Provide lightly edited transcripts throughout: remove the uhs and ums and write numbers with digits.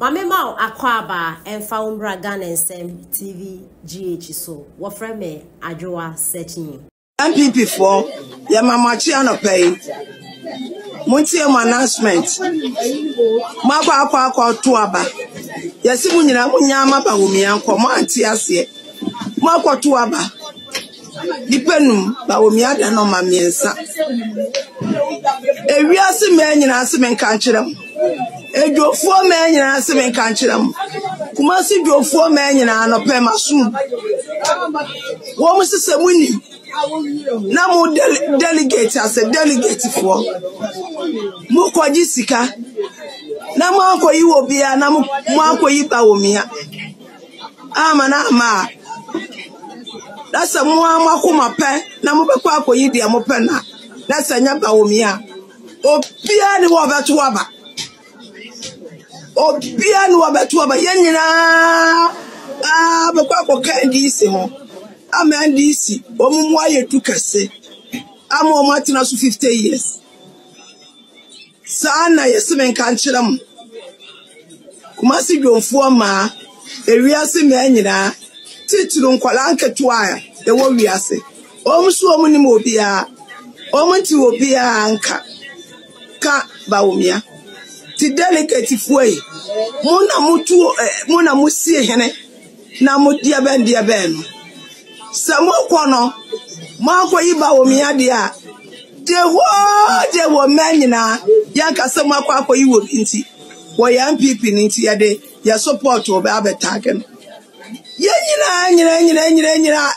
Mamema akwaba emfa umbra Ghana nsem TV GH so wofre me adwoa searching MPP for ya mamachi anopay muntie mo announcement makwa tuaba yesi munyina munyama ba womia nkomo anti ase makwa tuaba dipenum ba womia da no mamiensa ewiase me nyina ase me nka nkyerem edwofuo me nyina ase me nka nkyerem kumasi dwofuo me nyina anopay masum wo musese muni na mo delegate as a delegate for mo kwaji sika na mo akoyi wo bia na mo akoyi ba wo mia ama na ama that's a mo amakoma pe na mo be kwa akoyi dia mo pe na that's a nya ba wo mia obia ni wo beto aba obia ni wo beto aba yenyina be kwa akoka ndisi ho amandisi omumu aye tukase ama omatina so 50 years sana yesime nkanchiram kumasi dwonfo ma ewiase me nyina tituru nkwala nketo aya ewo wiase omsu omunim obia omunti obia anka ka bawomia ti delicate fuoi muna musie hene na mudia ben Samo kono manko yiba wo mi ade a de wo manyina yanka samo akwa yi wo binti wo ya MPP ninti yade ya support wo ba betake nyina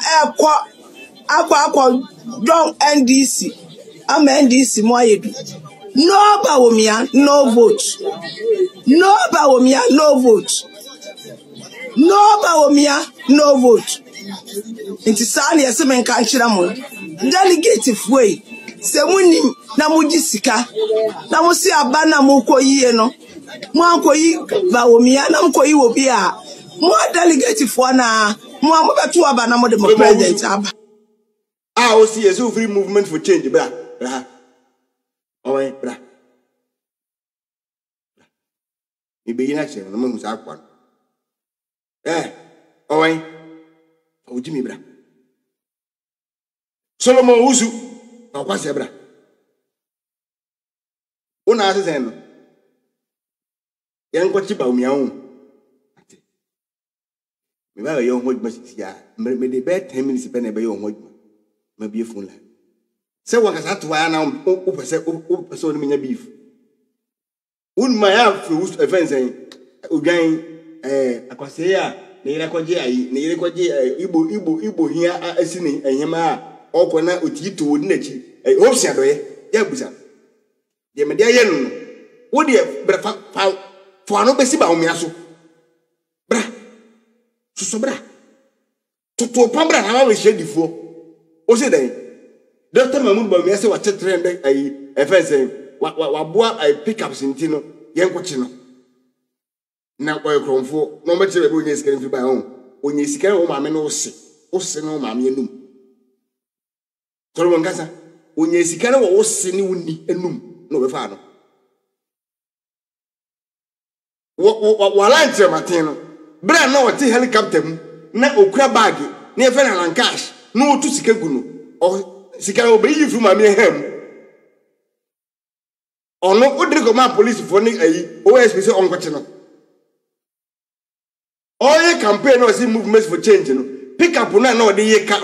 akwa don NDC ama NDC mo ayedu no ba wo mi no vote no ba wo mi no vote no ba wo mi no vote Inti sani ya seme nka nchira mo delegate fuwe se muni na muji sika na musi aba na muko yiye no mu ankoyi ba womia na muko yi obi a mu delegate fuwa na mu amobeto aba na mo de mo president aba o see yesu free movement for change bra owe bra ibe yina chere no mu sa akwa owe Ujimi bra. Solomon uzu akwase bra. Una asese no. Yan kwati ba umia hu. Ate. Me ba yo hodma sia. Me de be 10 minutes pe na be yo hodma. Ma bi phone la. Se wa kasa to ya na o pese o ni nya beef. Un ma ya fru offense odwan akwase ya ne yire kwaje igbo hia asini ehema a okona otito wodi nachi hopsia doye ya busa de me de ye no wodi bra fa no besi ba omia so bra so bra to pambra na ma hye difo o se den Dr. Mahmoud ba mi ase wa tetrende efense wa boa pick ups ntino yenkochi no na boy kromfo no meti be onye sikere fi ba ho onye sikere wo maame no ose no maame enum toro ngasa onye sikere wo ose ni wuni enum no be fa no wo lanche matino bra na wo ti helicopter mu na okura bag na e fe na lancash no otu sikegu no o sikere wo be yi fi maame hem ono odiri ko ma police for ni OSP se onkoche no Oye campaign no see movement for change no pick up na de ye ka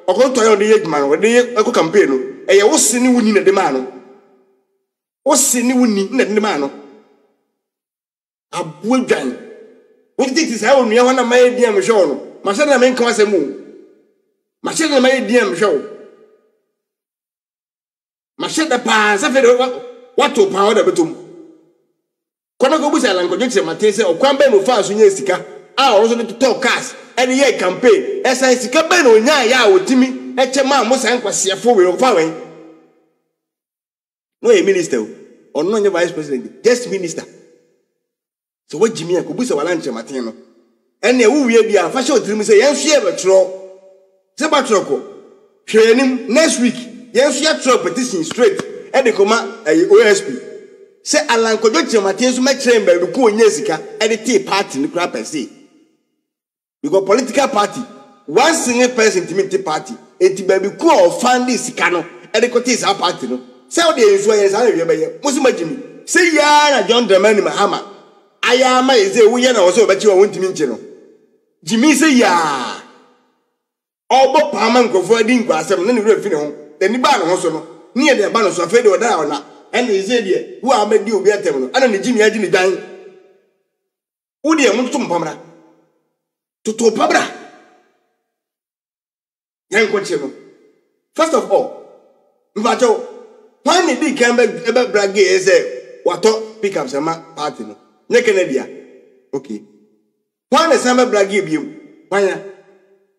okonto yo de ye djuma no de ye eko campaign no eye wo se ni wuni na de ma no wo se ni wuni na de ma no abuadwan wo ti ti sa wo nua wana ma ye diam show no ma se na me nka asemu ma se na ma ye diam show ma se da pa sa fe wato pa wo da betum kono go busa lan ko jetse matese okwan be no fa so nya sika also need to talk cast any year campaign essence campaign onya ya otimi eche ma mo san kwasiafo we ofa wen no a minister or no vice president just minister so what Jimmy ko busa wala nche matin no ene e wuwie bia fa show trim say yensu e betro se batro ko hwenim next week yensu ya throw petition straight e de koma OSP Say Alan Kojo Martinez make chamber be ko onye sika e de tea party ni kura per se. Because political party one single person to meet the party enti baby ko fund this sika no e de ko tea sa party no. Say o de enso yen sa na be ye. Musu magimi. Say ya na John Dramani Mahama. Aya ma eze wo ye na wo so be chi wo ntimi nche no. Jimi say ya. Obo pama nkofo adi nkwa asem na ne wura fi ne ho. Dani ba no ho so no. Ni e de ba no so afa de oda ona. And he said, who are made you be a terminal? And the Jimmy Ajini dying. Who dear Mutum Pamra? To Pabra. Young Coachino. First of all, Mvato, when the big camber ever braggy is a what pick up some party. No, Necanedia. Okay. When the summer braggy you, why?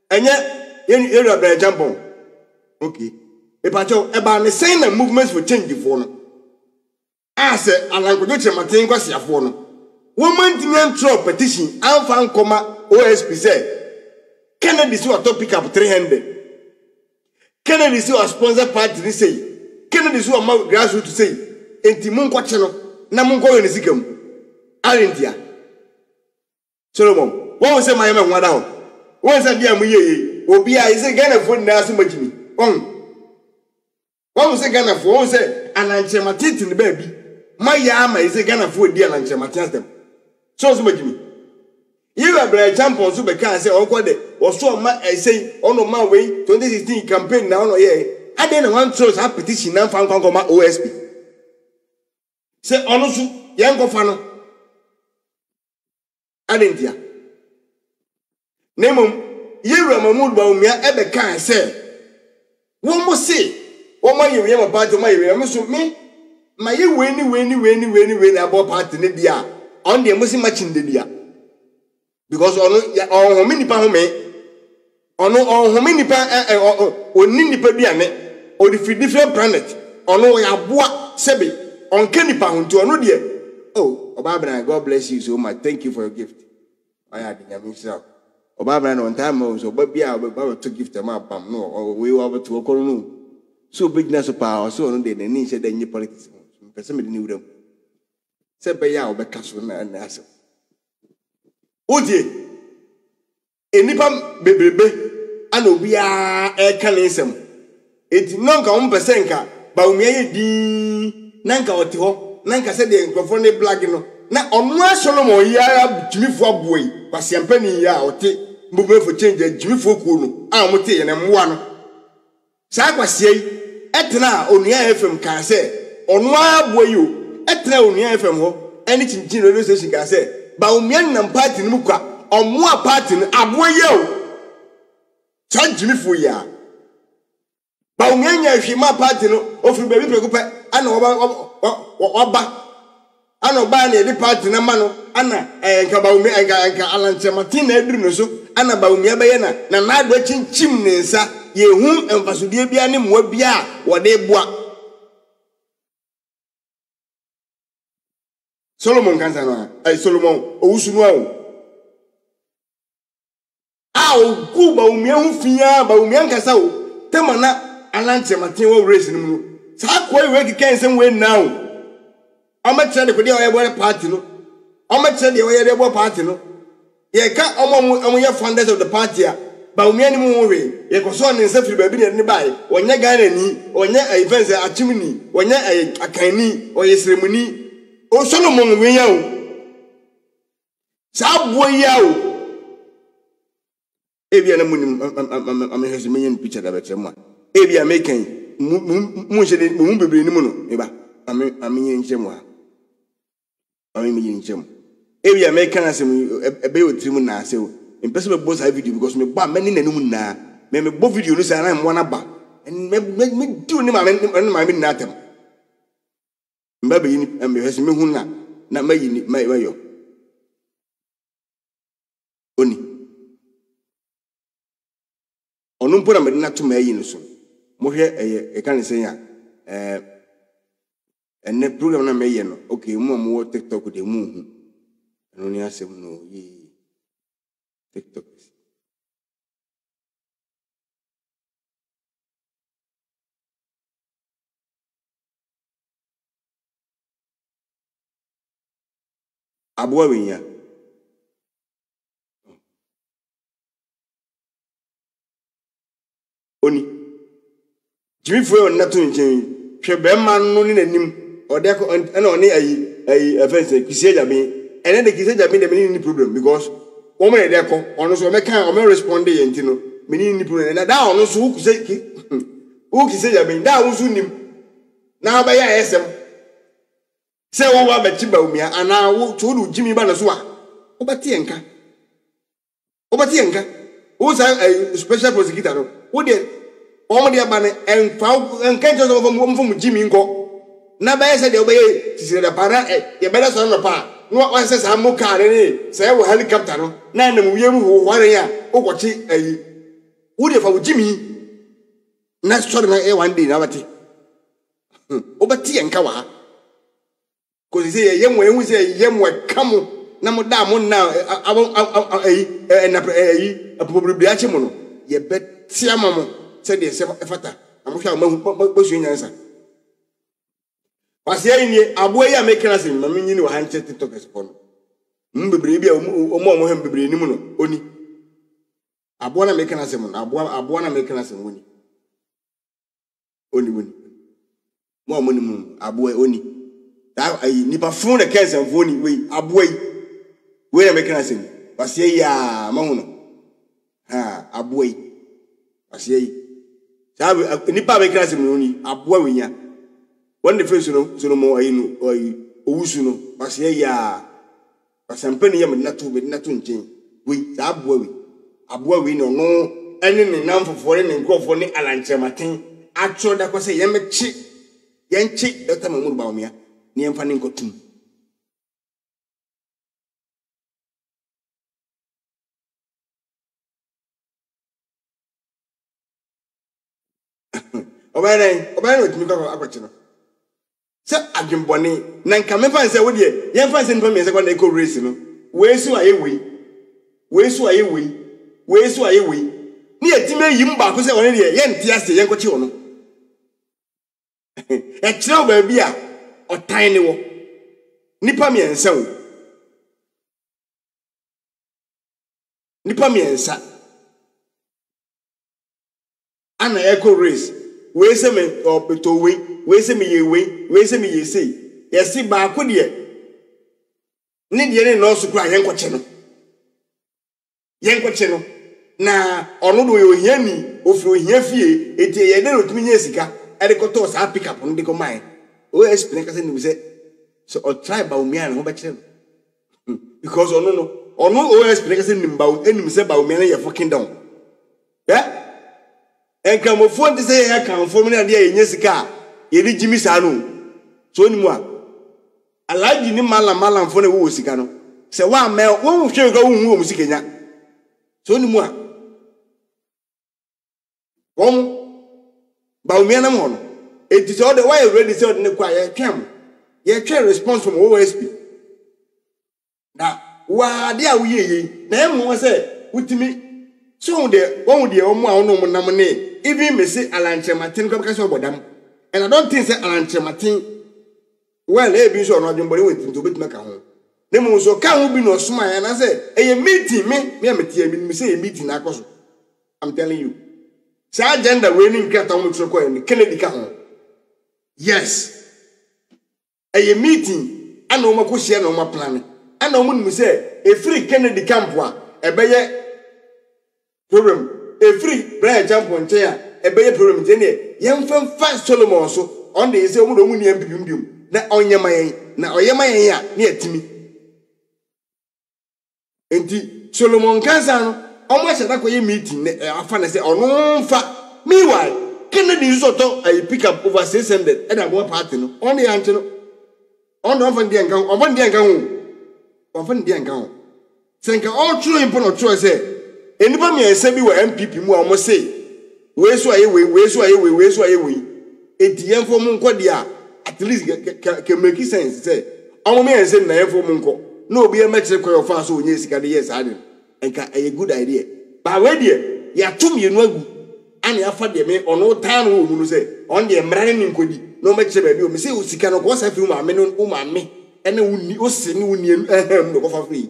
And yet, you're a bear jump on. Okay. A pacho about the same movements for change for no. I said, I like to Martin was your phone. Woman demand throw petition, Alpha comma OSP said. Kennedy saw a topic up 300. Kennedy saw a sponsor party to say. Kennedy saw a grassroots to say. And Timon Quachano, Namungo in the Sikkim. Arintia. Solomon, what was my man? What out? Once a dear me, will be I say Ghana for Nasu Majimi. What was a Ghana for? One said, and I'm Martin in the baby. My yama is a Ghana for dear and Martin. So much me. You are a champion super can say, oh, God, or so much I say, on my way, 2016 campaign now, yeah. I didn't want to have petition now found my OSP. Say, honestly, young Fano. I didn't hear. Name him, you are a mood by me, ever can say. One more say, oh, my, you have a part of my me. My winnie about party in the on the Muslim match in the dia. Because on how many pound me on how many pound or Nini Pediane or the different planet on Yaboa Sebi on Kenny Pound to another dear. Oh, Barbara, God bless you so much. Thank you for your gift. I had himself. Barbara on time so baby I will to gift them up no or we over to a colonel. So bigness of power so on the need said any politics. Somebody knew them. Said by Yao Becasson and Nassau. Odi, a nippum baby, and Obia a canism. It's nonca 1%, but me di Nanka or Tiho, Nanka said the Incrophone Blackino. Now on one Solomon ya Jimmy for boy, but Champagne ya or take movement for change the Jimmy for Kuno, Amote and M1. Sakwa say, Etna on the FM can say. On my boy, you at now near FM ho, anything radio station can say, but Umian party Muka, or more party, Abway yo. Charge me for ya. But Umian, if you my party, of your baby, I know Oba. I know Barney, the party, Namano, Anna, and Kabaume, and Alan Martin, Edrunoso, Anna Baumia Bayana, Nana watching chimneys, ye whom and Vasudianim will be what they bought. Solomon Kansana, Solomon, Osuno. Ow, Kuba, Umian, Baumian Casao, Temana, Alan Martin racing. Sakwa, where you can some way now. I'm not trying to put your party, no. I'm not trying to your party, no. Ye can't among your founders of the party, but me any more way. Ye concern in self baby nearby, or your Ghanani, or your events at chimney, or your a canny, or your ceremony. O Solomon we yao. Sabwe yao. Ebia na munim am hese menyen picture da betrema. Ebia making mu hede mu bebre ni mu no eba. Am yen nchemwa. Am yen nchem. Ebia making asem ebe otrimu na ase o. Mpese be boss video because me ba mani nanum na. Me bo video no say na mo na ba. And me do ni ma me na atem. Mbabe yini mbehwese me hunna na mayini mayo oni onu mpora me na to mayi no so mo hwe e kan sen ya enne program na mayi no okay mo TikTok de mu hu no ni asem no yi TikTok aboa wenya oni Jimmy Fue na to nchen hwe be man no ne nanim ode ko na one ayi offense kisi ajabe ene de kisi ajabe de me ni problem because o me de ko ono so me kan o me respond ye ntino me ni problem na da ono so u kisi ajabe da wo so nim na ba ya esem se wo wa ba chiba umia ana wo to do Jimmy ba na so a wo ba tie nka wo sa special prosecutor no wo de o de aba ne enka jo so mo Jimmy nko na ba yesa de obeye tisi de para ye bela so no pa no wa se sa mo car ni se wo helicopter no na na mu yemu wo ware ya o kwachi wo de fa wo Jimmy na so de na one day na bati o bati enka wa ko se ye mo ehu se ye mo kamo na mo da mo na na apobrebia che mo no ye betia mo se de se efata amohwa ma su nyansa wase ni aboa ya mekena se ma menyi ni wa hanche TikTok espono mbebre bia o hem bebre ni mu no oni aboa na mekena se mo aboa na mekena se mo oni mo ni mu aboa oni da ai nipa fun de kense mfoni we aboa yi we na mekena se mo wase ya ma hu no ha aboa yi wase yi sabe nipa mekena se mo oni aboa wenya when the face no mo ayi no owusu no wase ya wasampani ya na to nchen we za aboa we no ene ne namfofo ne nkofo ne alanchematen atro da ko se yemechi yenchi Dr. Mahmoud Bawumia ne yemfa ne nkotum obere otimi ko akwachi no se adwembone na nka me fan se wo de ye fan se nfa me se kwa na eco race no weesu ayewe ni etime yim ba ko se won de ye ntia ase ye nkochi wono e kire ba bia otan ne wo nipa me ensa wo nipa me ensa ana eco race we se me obeto we se me ye sei yesi ba ko de ni de ne no so kura yen kwache no na ono do yo hiani ofiro hia fie eti ye de otumi nya sika e de ko to sa pick up no de ko mai o explain ka se ni se so o try ba umia na ho ba kire because ono o explain ka se ni ba enim se ba umia na ye fucking down enkamofo nti se ya kanfo me na de ye nya sika ye di Jimmy sanu so ni mu a alaji ni malam fo na wo sika no se wa me wo hwe ka wo hu musika nya so ni mu a Bawumia na mo no enti so de why ready say de ne kwa ye twa response from OSP na wa de a wo ye na em wo se wutimi so de won de o mu a wono mo nam ne even me say alanchematin ko ka so bodam and I don't think say alanchematin well e bi so no adwembore wetin to betima ka ho ne mo so ka ho bi no soma ya na say e meeting me metie me say e meeting na akoso I'm telling you say agenda we ni nkata mo tro ko ni Kennedy ka ho yes e meeting ana o makohia na o ma plan ana o mo ni say e free Kennedy camp a e beye problem e free Brian Champion chair e beye problem je ne yemfam fa Solomon so on dey say o mo ni ambibim na onyemayen na oyemayen a na atimi enti Solomon kansa no omo hye ko ye meeting ne afa na say ono mfa meanwhile Kennedy zoto I pick up over 600 and go party no on the anche no on don fan dia nkan on dia nkan ho senka all true impo no true say enipa me ese bi wa MPP mu a omo say we so aye enti yemfo mu nko dia at least can make sense say omo me ese na yemfo mu nko no obi e mekire ko yofa so onye sika de yes ade enka a good idea ba we de ya tum ye no agu ani afa de me ono tan no say on de mrane ni nkodi no mekire ba bi o me say o sika no ko sa fi ma me no o ma me ene wuni ose ni wuni ahem no kofa free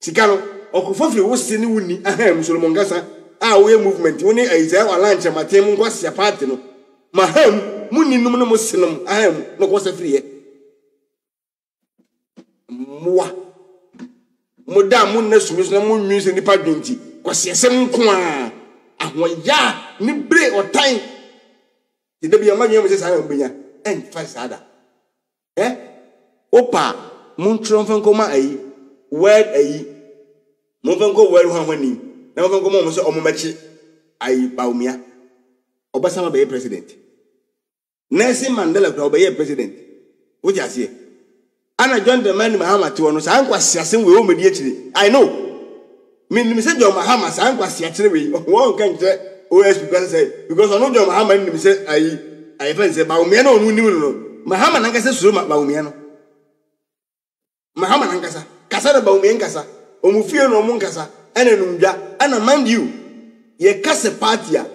sika no okofa free ose ni wuni ahem Solomon Gasa a we movement woni aiza wa lanche matem ngwase party no maham muni num no mosinum ahem no kofa free muwa moda mun na sumi na mun nwise nipa dwonti kwasesem nko a ahoya ni bre otan ti de bia manwe me sa mbenya en fa sada opa mun tronfan ko ma ayi word ayi mun fan ko word hwani na fan ko mo so omomachi ayi baumia obasama be president Nelson Mandela ko be president wo jase ana John Dramani Mahama ti wono sa ankwase asem we o medi akire I know me say John Mahama sa ankwase akire we won kan je OS because ono John Mahama ni me say ayi fan say baumia na onu ni no Mahama nankasa suru baumia no Mahama nankasa kasa na baumia nkasa omufie no mu nkasa ene numdwa ana mind you ye kase party a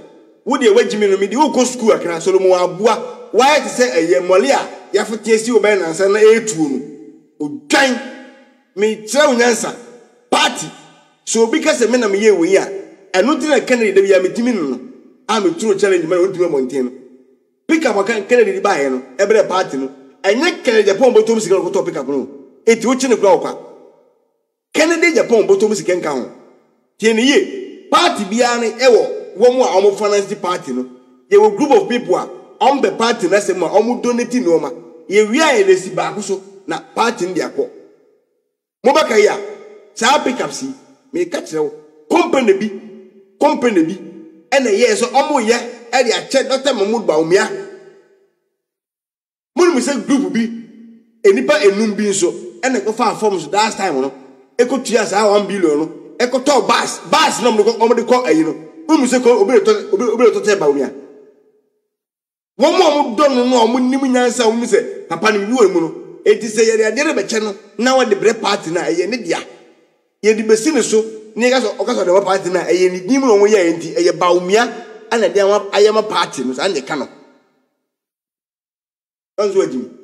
wo de wagimi no me de wo ko school akra Solomon Abua why to say eye mole a ya fotie si oban nansa na etuo no odwan me tira unyansa party so because me na me ye we a eno tira Kennedy de bia metimi no a me turo challenge man wontu monten no pick up kan Kennedy di bae no ebre party no enye Kennedy Japan botom sika ko to pick up no eti wo chi ne kura okwa Kennedy Japan botom sika nka ho tie ne ye party bia ne ewo wo mu a omo finance party no ye wo group of people a on be party na se mu a omo donate no ma ye wi a ele si ba so na party ndi akọ mo baka ya sa pick up si me ka kire wo company bi ene ye so omo ye e dia che Dr. Mahmoud Baumia mo mi se group bi enipa enum bi so ene ko fa form so that time no e ko tua sa 1 billion no e ko to bus no mo de ko ayi no mo mi se ko obi to te Baumia wo mo don no mo nim nyansa wo mi se papa ni mi mu no eti se ye de be che no na wo de bre party na eye ne dia ye di besi ne so ni ga so o ga so de party na eye ni nim no mo ye enti eye Baumia ana de ayama party no sa ne ka no onzo adimi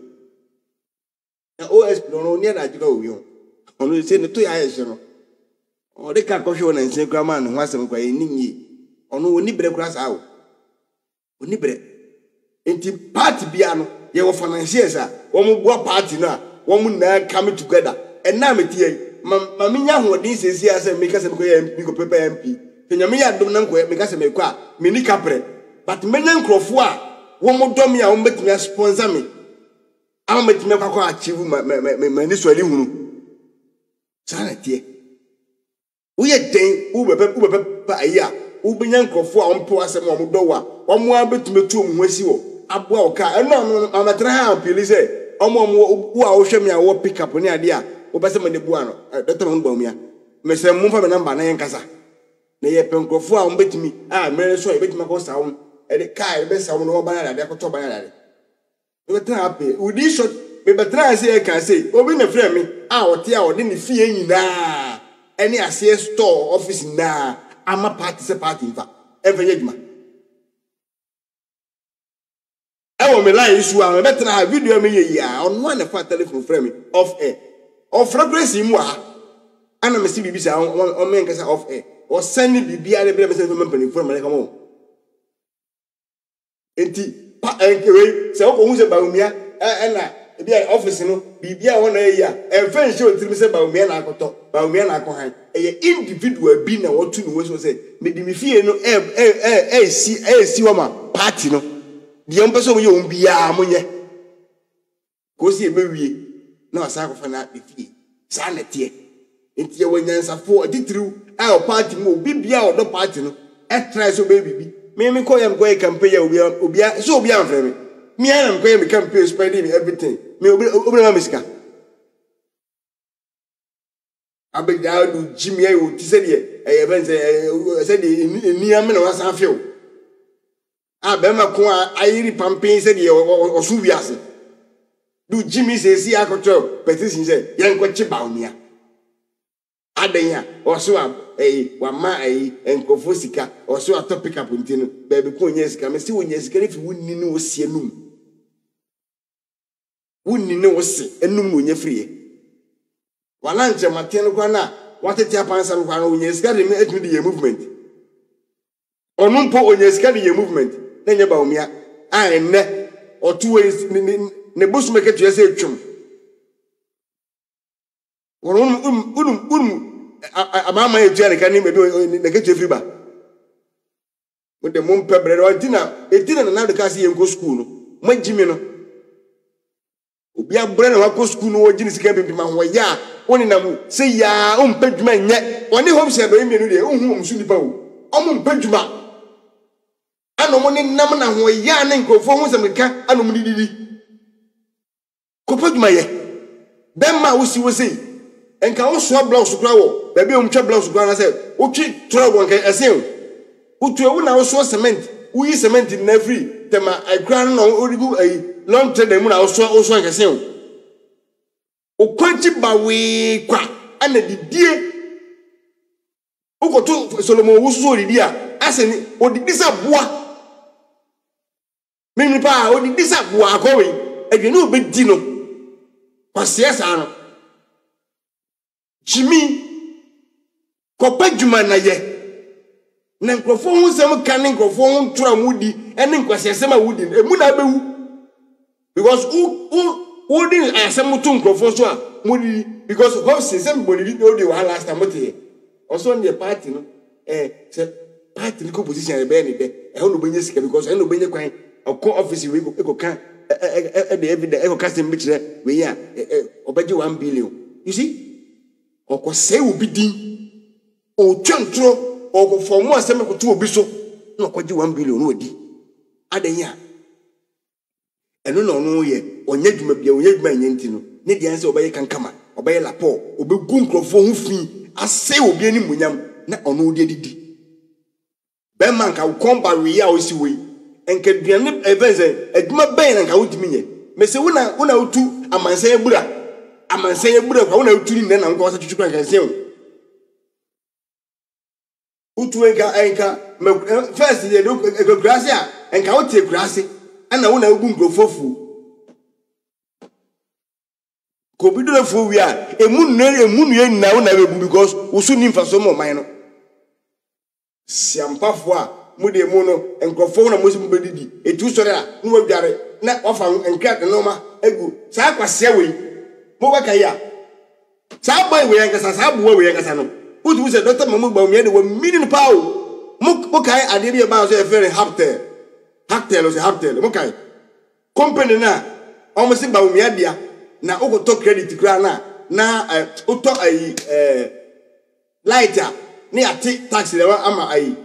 na OS no ni na jiga owi ono se ne to ya ye no o de ka ko hwe na nse kra ma no ho asem kwa ye ninyi ono oni bre kra sa o oni bre enti party bia no ye wo financiers a wo mo bo party no a wo mo na come together and na me tie ma me nya ho din sesi ase me ka se ko ye MP ko pepe MP nya me ya dom na ko me ka se me ko a me ni kapre but me nya nkrofo a wo mo dom ya wo betimi sponsor me ama betimi kwa achieve ma ni so ali hunu sana tie wo ye den wo be ayi a wo be nya nkrofo a wo mpo asem wo mo do wa wo mo abetimi tu mo hwasi wo aboa oka eno amatra ha pili se omo wo a wo hwem ya wo pick up ni ade a wo bese me ne bua no Dr. Mahmoud Baumia me se mo fa me number na yen kasa na ye penkrofo a wo betimi a me so ye betimi ko sa wo e de kai be sa wo no ba na ade ko to ba na ade we betra happy we di shot me betra say e kan say obi na frɛ me a wo te a wo de ne fie nyina any ase store office na ama party se party fa evenye djuma ewo me line issue a me betra video me ye ya ono na fa telephone frɛ me off air of frequency mu a ana me si bibi sa o me nkasa off air o send bibi a de bre me se me mpani frɛ me ka mo enti pa enkewe se o ko hu se Baumia na bia office no bibia wona eya enfa nche otiri se Baumia na akoto Baumia na akohan eye individual bi na wotu no we so se me di me fie no si wo ma party no di on person ye on bia monye ko si e bewie na wasa akofa na fie sa na tie enti ye wanyansa fo aditiriw a party mo bibia o do party no try so baby me call him go campaign obia so obia am me am go him campaign spending everything me obi na misika abega do Jimmy ayo ti se de even say de ni am na wasa feel be ma ko ayiri campaign se de osu wiase do Jimmy say si akoto petition say yen ko chi Baumia adenya oso wa ma enkofo sika oso topic up ntino baby ko nya sika me si wonya sika ne fi wonni ne osie num wunni ne wose enum no nya free wala nche maten kwa na watete apansa kwa na onya sika de me etumi de movement onu mpo onya sika de movement na nya ba omia a enne otu ne bosu meketu ese etwum unum abama etuare kan me be ne ketu free ba wode mum pebre etina na de kasi yenko school no magimi no obi abre na wako school no wogini sika bimbi ma ho ya woni nam se ya o mpadwuma nye woni home se be mienu de ohun omsu nipa o omo mpadwuma anomo ne nam na ho ya ne nkofo ho semeka anomo didi ko padwuma ye bemma wo si wo sei enka wo so blouse kura wo ba bi omtwa blouse kura na se wo twi trouble nka ese utu ewu na wo so cement wo yi cement na free tema akura no origu long term mu na wo so nka ese o kwanti bawe kwa ana didie ukoto Solomon wo so didi a aseni odidi sa boa mimi pa odidi sa boa akowe edwene obedi no kwase asa no Jimmy kopa dwuma na ye na nkrofo hu sem kan nkrofo hu tura mudi ene nkwase sem a wudi emu na bewu because who didn't asem to nkrofo so a mudi because how sem body no dey one last time ote also the party no say party ko position e be ni de e ho no benye sika because e no benye kwan okọ office we go kan the evidence e go cast me kire we ya obeje 1 billion you see oko say obi din o twantro oko formu asem ko to obi so na okoje 1 billion no odi adanya eno no ye onye dwuma bia onye dwuma nyenti no ne dia nse obaye kankama obaye lapo obegu nkrofo hu fi ase obi ani munyam na ono odi didi be man ka komba we ya osi we enke duane evenze adwuma ben na ka wotimi nye mese wona utu amansan ebura kwa wona utu ni na nko wasa chuchu kan sen utu enka first ye do grasi a enka wote grasi ana wona ugu ngrofofu ko bido fu wi a emunu ye na wona bebu because usu ni mfa so mo man no siampafo a mude mu no enkrofo na mosi mbedidi etu sore a no wadware na wafa enkrat no ma egu sa kwase we mo waka ya sa boy we yanka sa buwa we yanka sa no utu se doctor mamu gba mi de wa minin pawo mo kai ade bi ba so e fere haptel o se haptel mo kai company na o mo si ba mi adia na o go to credit kra na o to lighter ni ati tax le wa ama ai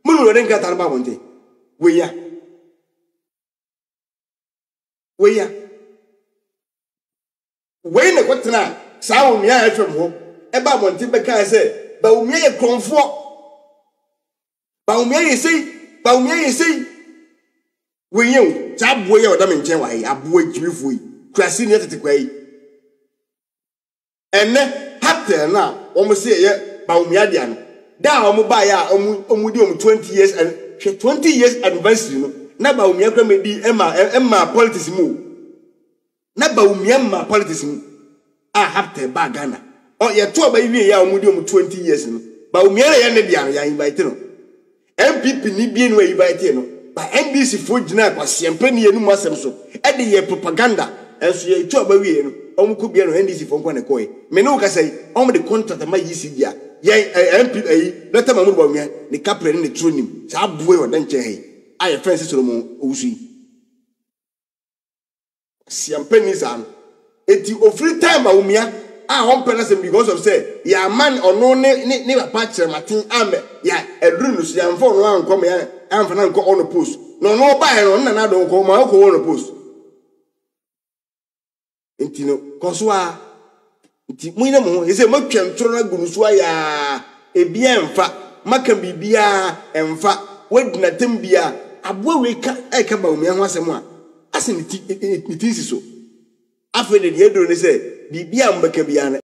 munu ro den ka tarba bonte we ya we ne kwetena sa wo mi a efem ho e ba bonte be kan se ba wo mi ye kronfo ba wo mi ye sei we yen sa bo ye oda me nchen wa yi abo agimifo yi krasi ne tete kwa yi enne hatta na wo mo se ye ba wo mi adia no da wo mo ba ya omu di 20 years and 20 years anniversary no na ba wo mi akra me di emma politics mu na ba wo mi emma politics mu a hatta ba Ghana o ye to ba yi ya omu di 20 years no ba wo mi ya ne dia ya invite no MPP ni bi no invite no ba NDC fo gina kwa siempe ni enu masem so e de ye propaganda enso ye to ba wie no omu ko bia no NDC fo nkwa ne koy me no ka say omu de contract ma yi si ya MP leta mamu ba mia ni kapre ni tronim sa aboe o dan che aye fence Solomon owusu siempe ni san eti o free time ba umia a on person because of say ya man ono ni papa chere matin ame ya edru no so ya mfo no ankom ya amfa na nko on post no ba no na do ko ma ko on post intino koswa nti muina mo ese matwam toro na gunusu aya ebia emfa maka bibia emfa wadina tembia aboa we ka eka ba omi ho asem a ase ni ti so afa de edro ne se bibia mbaka bia